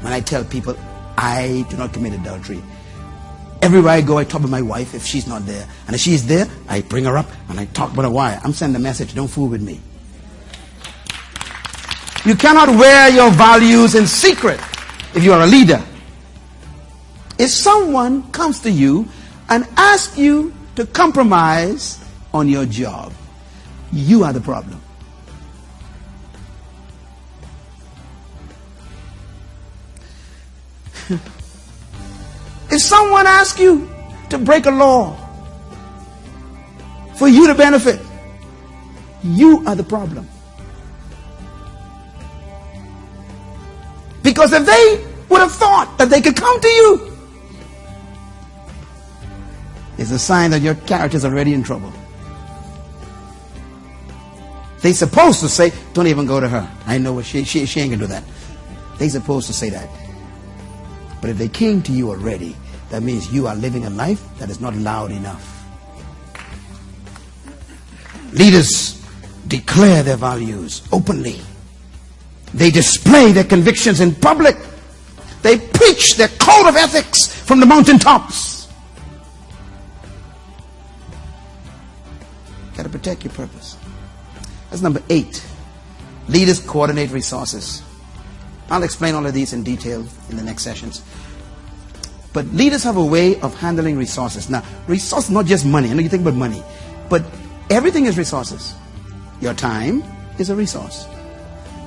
When I tell people I do not commit adultery, everywhere I go I talk with my wife if she's not there. And if she's there, I bring her up and I talk about her. Why? I'm sending a message, don't fool with me. You cannot wear your values in secret if you are a leader. If someone comes to you and asks you to compromise on your job, you are the problem. If someone asks you to break a law for you to benefit, you are the problem. Because if they would have thought that they could come to you, it's a sign that your character is already in trouble. They're supposed to say, don't even go to her. I know what she ain't gonna do that. They're supposed to say that. But if they came to you already, that means you are living a life that is not loud enough. Leaders declare their values openly. They display their convictions in public. They preach their code of ethics from the mountaintops. Got to protect your purpose. That's number 8. Leaders coordinate resources. I'll explain all of these in detail in the next sessions. But leaders have a way of handling resources. Now, resources, not just money. I know you think about money. But everything is resources. Your time is a resource.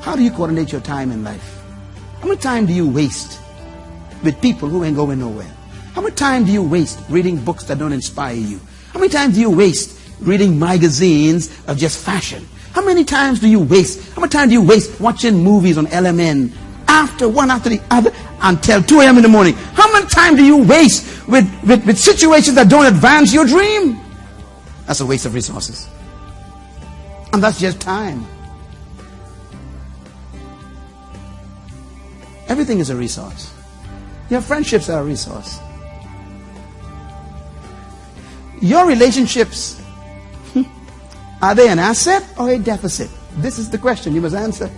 How do you coordinate your time in life? How much time do you waste with people who ain't going nowhere? How much time do you waste reading books that don't inspire you? How many times do you waste reading magazines of just fashion? How many times do you waste? How much time do you waste watching movies on LMN one after the other until 2 a.m. in the morning? How much time do you waste with situations that don't advance your dream? That's a waste of resources. And that's just time. Everything is a resource. Your friendships are a resource. Your relationships, are they an asset or a deficit? This is the question you must answer.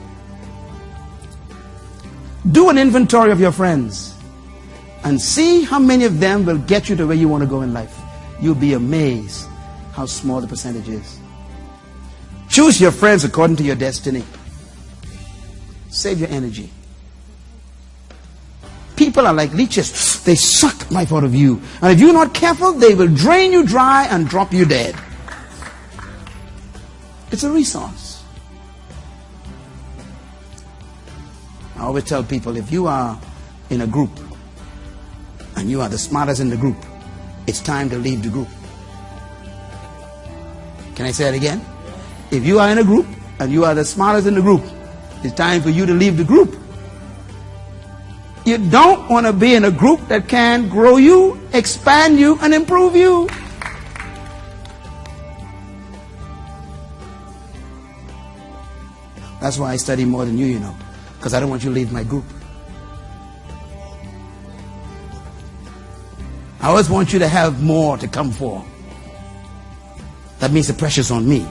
Do an inventory of your friends and see how many of them will get you to where you want to go in life. You'll be amazed how small the percentage is. Choose your friends according to your destiny. Save your energy. People are like leeches. They suck life out of you. And if you're not careful, they will drain you dry and drop you dead. It's a resource. I always tell people, if you are in a group and you are the smartest in the group, it's time to leave the group. Can I say it again? If you are in a group and you are the smartest in the group, it's time for you to leave the group. You don't want to be in a group that can grow you, expand you, and improve you. That's why I study more than you know. Because I don't want you to leave my group. I always want you to have more to come for. That means the pressure's on me.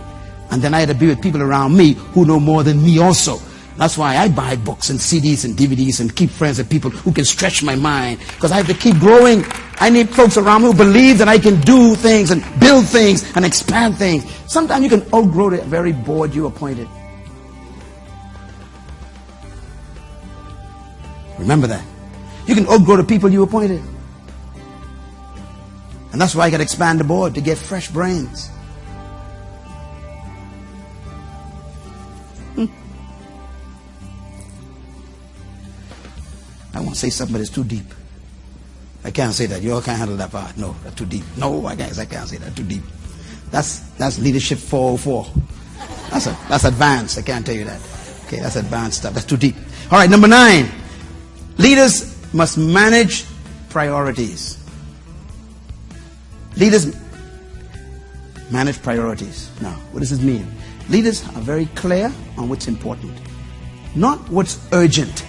And then I had to be with people around me who know more than me also. That's why I buy books and CDs and DVDs and keep friends with people who can stretch my mind. Because I have to keep growing. I need folks around me who believe that I can do things and build things and expand things. Sometimes you can outgrow the very board you appointed. Remember that. You can outgrow the people you appointed. And that's why I got to expand the board to get fresh brains. I won't say something, but it's too deep. I can't say that. You all can't handle that part. No, that's too deep. No, I can't say that. Too deep. That's leadership 404. That's advanced. I can't tell you that. Okay, that's advanced stuff. That's too deep. All right, number 9. Leaders must manage priorities. Leaders manage priorities. Now, what does this mean? Leaders are very clear on what's important, not what's urgent.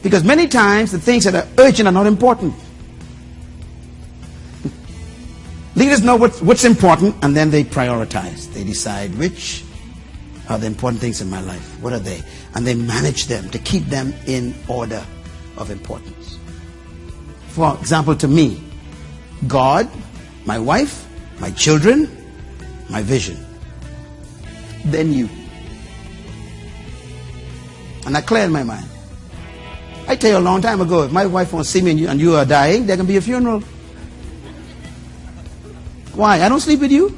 Because many times the things that are urgent are not important. Leaders know what's important, and then they prioritize. They decide which are the important things in my life. What are they? And they manage them to keep them in order of importance. For example, to me, God, my wife, my children, my vision. Then you. And that cleared my mind. I tell you a long time ago, if my wife won't see me and you are dying, there can be a funeral. Why? I don't sleep with you.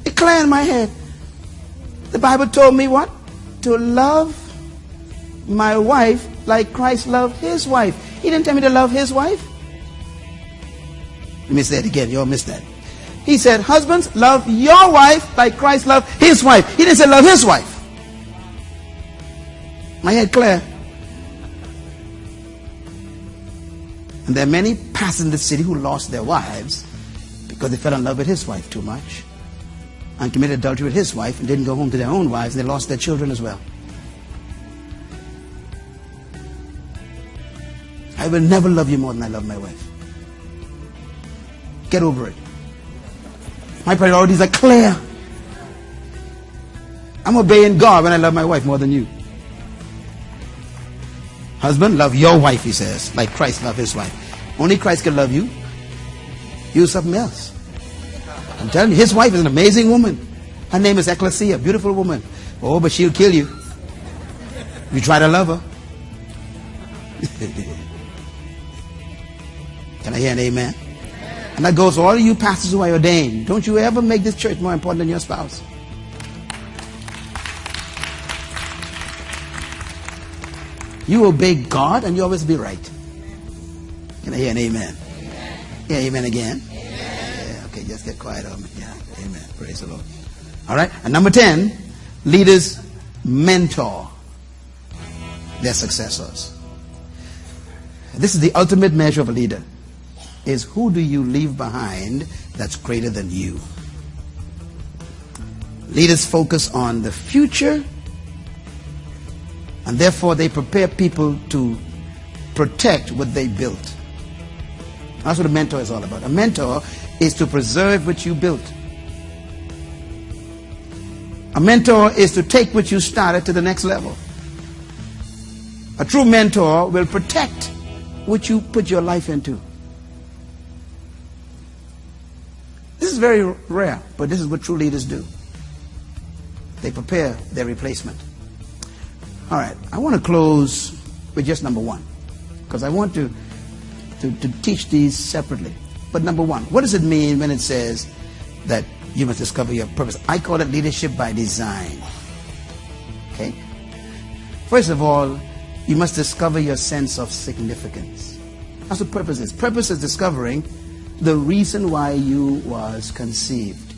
It cleared my head. The Bible told me what? To love my wife like Christ loved his wife. He didn't tell me to love his wife. Let me say it again. You all missed that. He said, husbands, love your wife like Christ loved his wife. He didn't say love his wife. My head clear. And there are many pastors in the city who lost their wives because they fell in love with his wife too much and committed adultery with his wife and didn't go home to their own wives, and they lost their children as well. I will never love you more than I love my wife. Get over it. My priorities are clear. I'm obeying God when I love my wife more than you. Husband, love your wife, he says, like Christ loved his wife. Only Christ can love you. You something else. I'm telling you, his wife is an amazing woman. Her name is Ecclesia, beautiful woman. Oh, but she'll kill you if you try to love her. Can I hear an amen? And that goes for all of you pastors who are ordained. Don't you ever make this church more important than your spouse. You obey God and you always be right. Can I hear an amen? Amen. Yeah, amen again. Amen. Yeah, okay, just get quiet on me. Yeah, amen. Praise the Lord. All right, and number 10, leaders mentor their successors. This is the ultimate measure of a leader. is, who do you leave behind that's greater than you? Leaders focus on the future, and therefore they prepare people to protect what they built. That's what a mentor is all about. A mentor is to preserve what you built. A mentor is to take what you started to the next level. A true mentor will protect what you put your life into. This is very rare, but this is what true leaders do. They prepare their replacement. All right, I want to close with just number one, because I want to teach these separately. But number one, what does it mean when it says that you must discover your purpose? I call it leadership by design. Okay? First of all, you must discover your sense of significance. That's what purpose is. Purpose is discovering the reason why you was conceived.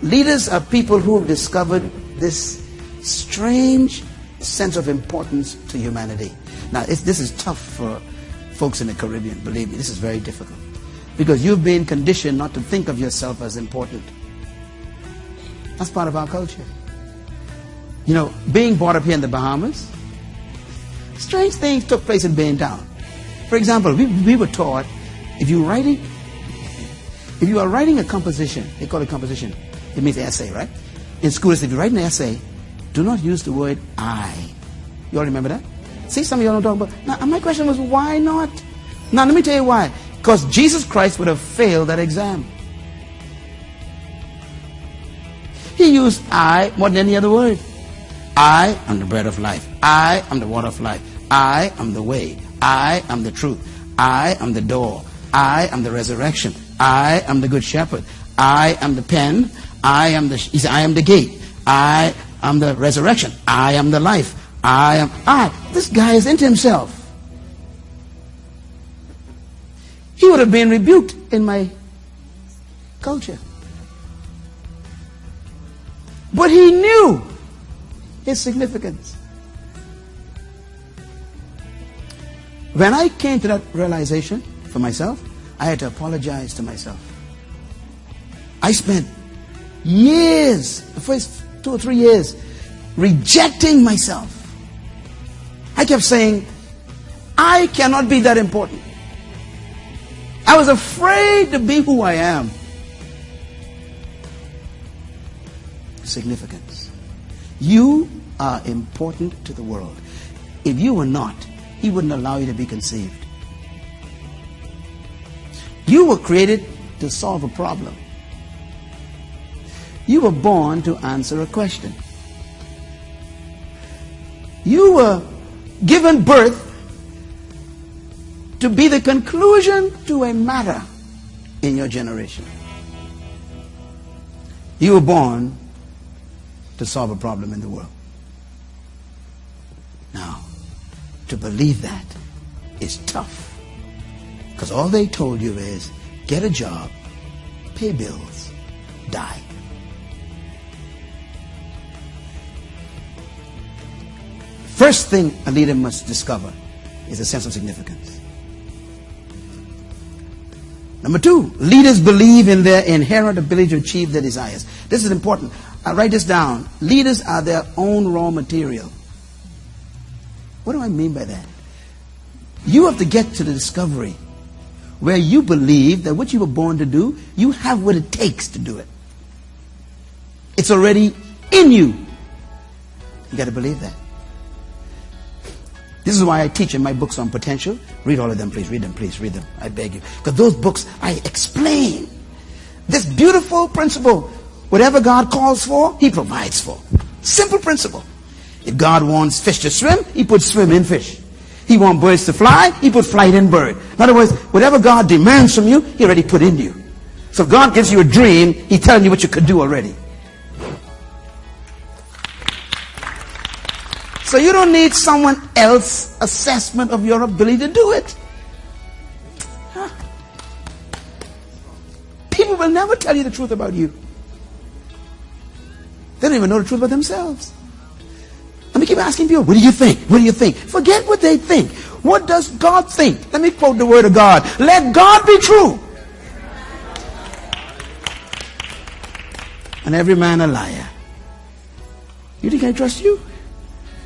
Leaders are people who have discovered this strange sense of importance to humanity. Now, this is tough for folks in the Caribbean, believe me. This is very difficult, because you've been conditioned not to think of yourself as important. That's part of our culture. You know, being brought up here in the Bahamas, strange things took place in Baintown. For example, we were taught, if you are writing a composition, they call it composition, it means essay, right? In schools, if you write an essay, do not use the word I. You all remember that? See, some of you all don't talk about. Now, my question was, why not? Now, let me tell you why. Because Jesus Christ would have failed that exam. He used I more than any other word. I am the bread of life. I am the water of life. I am the way. I am the truth. I am the door. I am the resurrection. I am the good shepherd. I am the pen. He said, I am the gate. I am the resurrection. I am the life. This guy is into himself. He would have been rebuked in my culture. But he knew his significance. When I came to that realization for myself, I had to apologize to myself. I spent years, the first 2 or 3 years, rejecting myself. I kept saying, I cannot be that important. I was afraid to be who I am. Significance. You are important to the world. If you were not, He wouldn't allow you to be conceived. You were created to solve a problem. You were born to answer a question. You were given birth to be the conclusion to a matter in your generation. You were born to solve a problem in the world. Now, to believe that is tough, because all they told you is get a job, pay bills, die. First thing a leader must discover is a sense of significance. Number 2, leaders believe in their inherent ability to achieve their desires. This is important. I write this down. Leaders are their own raw material. What do I mean by that? You have to get to the discovery where you believe that what you were born to do, you have what it takes to do it. It's already in you. You got to believe that. This is why I teach in my books on potential. Read all of them, please. Read them, please. Read them. I beg you. Because those books, I explain this beautiful principle. Whatever God calls for, He provides for. Simple principle. If God wants fish to swim, He puts swim in fish. He wants birds to fly, He puts flight in bird. In other words, whatever God demands from you, He already put in you. So if God gives you a dream, He's telling you what you could do already. So you don't need someone else's assessment of your ability to do it. Huh? People will never tell you the truth about you. They don't even know the truth about themselves. Let me keep asking people, what do you think? What do you think? Forget what they think. What does God think? Let me quote the word of God. Let God be true, and every man a liar. You think I trust you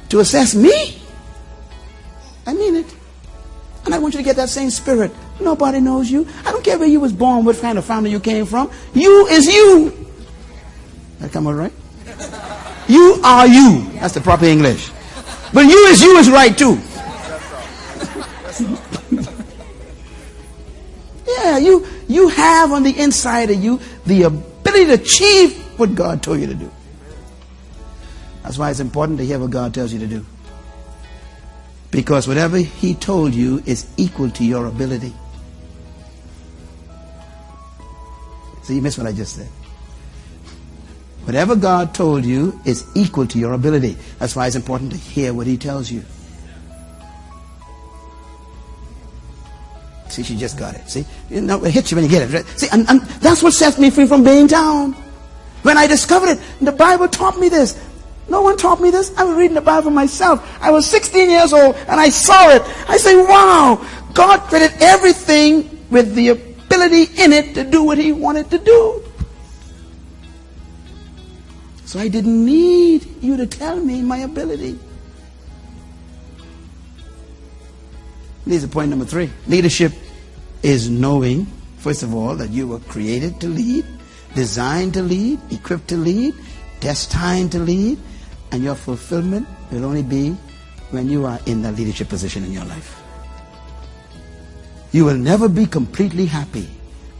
to assess me? I mean it. And I want you to get that same spirit. Nobody knows you. I don't care where you was born, what kind of family you came from. You is you. That come out right? You are you. That's the proper English. But you is right too. Yeah, you have on the inside of you the ability to achieve what God told you to do. That's why it's important to hear what God tells you to do. Because whatever He told you is equal to your ability. So you missed what I just said. Whatever God told you is equal to your ability. That's why it's important to hear what He tells you. See, she just got it. See, you know, it hits you when you get it. Right? See, and that's what sets me free from being down. When I discovered it, the Bible taught me this. No one taught me this. I was reading the Bible myself. I was 16 years old and I saw it. I say, wow, God created everything with the ability in it to do what He wanted to do. So I didn't need you to tell me my ability. This is point number 3. Leadership is knowing, first of all, that you were created to lead, designed to lead, equipped to lead, destined to lead, and your fulfillment will only be when you are in that leadership position in your life. You will never be completely happy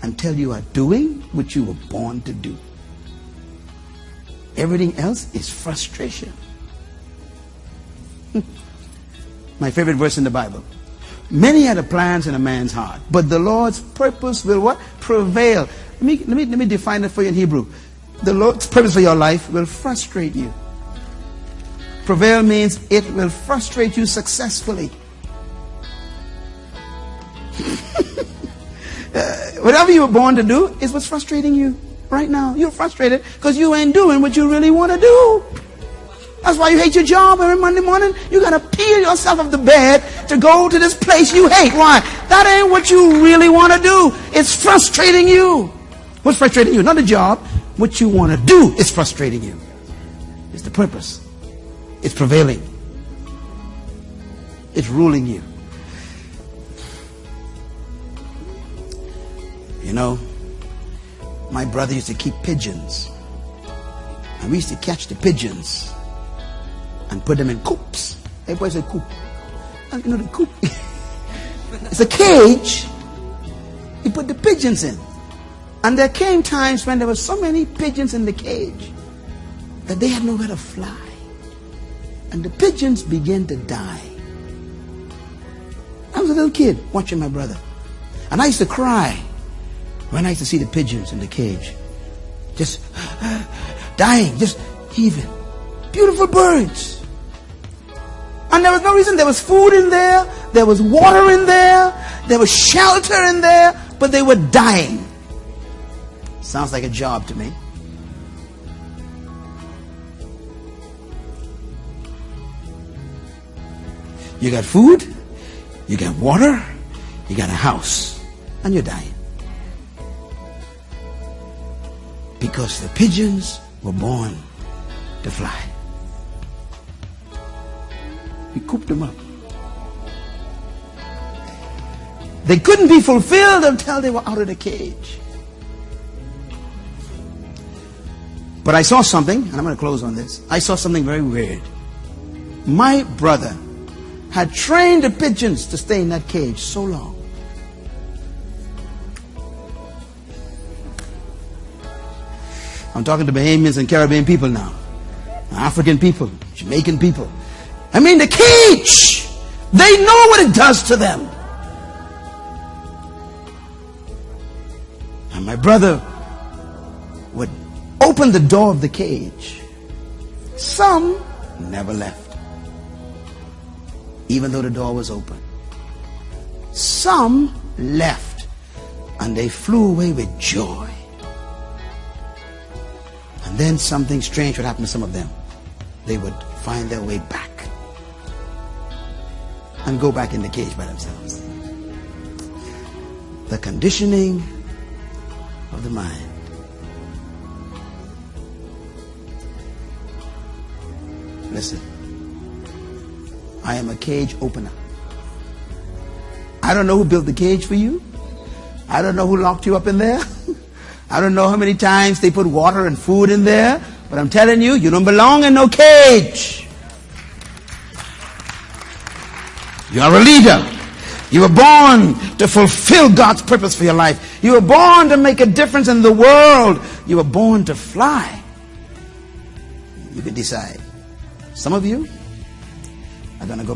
until you are doing what you were born to do. Everything else is frustration. My favorite verse in the Bible. Many are the plans in a man's heart, but the Lord's purpose will what? Prevail. Let me define it for you in Hebrew. The Lord's purpose for your life will frustrate you. Prevail means it will frustrate you successfully. Whatever you were born to do is what's frustrating you right now. You're frustrated because you ain't doing what you really want to do. That's why you hate your job every Monday morning. You got to peel yourself off the bed to go to this place you hate. Why? That ain't what you really want to do. It's frustrating you. What's frustrating you? Not the job. What you want to do is frustrating you. It's the purpose. It's prevailing. It's ruling you. You know, my brother used to keep pigeons. And we used to catch the pigeons and put them in coops. Everybody say coop. And you know the coop. It's a cage. You put the pigeons in. And there came times when there were so many pigeons in the cage that they had nowhere to fly. And the pigeons began to die. I was a little kid watching my brother. And I used to cry when I used to see the pigeons in the cage. Just dying, just heaving. Beautiful birds. And there was no reason. There was food in there. There was water in there. There was shelter in there. But they were dying. Sounds like a job to me. You got food, you got water, you got a house, and you're dying. Because the pigeons were born to fly. We cooped them up. They couldn't be fulfilled until they were out of the cage. But I saw something, and I'm going to close on this. I saw something very weird. My brother had trained the pigeons to stay in that cage so long. I'm talking to Bahamians and Caribbean people now. African people, Jamaican people. I mean, the cage, they know what it does to them. And my brother would open the door of the cage. Some never left, even though the door was open. Some left, and they flew away with joy. And then something strange would happen to some of them. They would find their way back. and go back in the cage by themselves. The conditioning of the mind. Listen, I am a cage opener. I don't know who built the cage for you. I don't know who locked you up in there. I don't know how many times they put water and food in there. But I'm telling you, you don't belong in no cage. You are a leader. You were born to fulfill God's purpose for your life. You were born to make a difference in the world. You were born to fly. You can decide. Some of you are going to go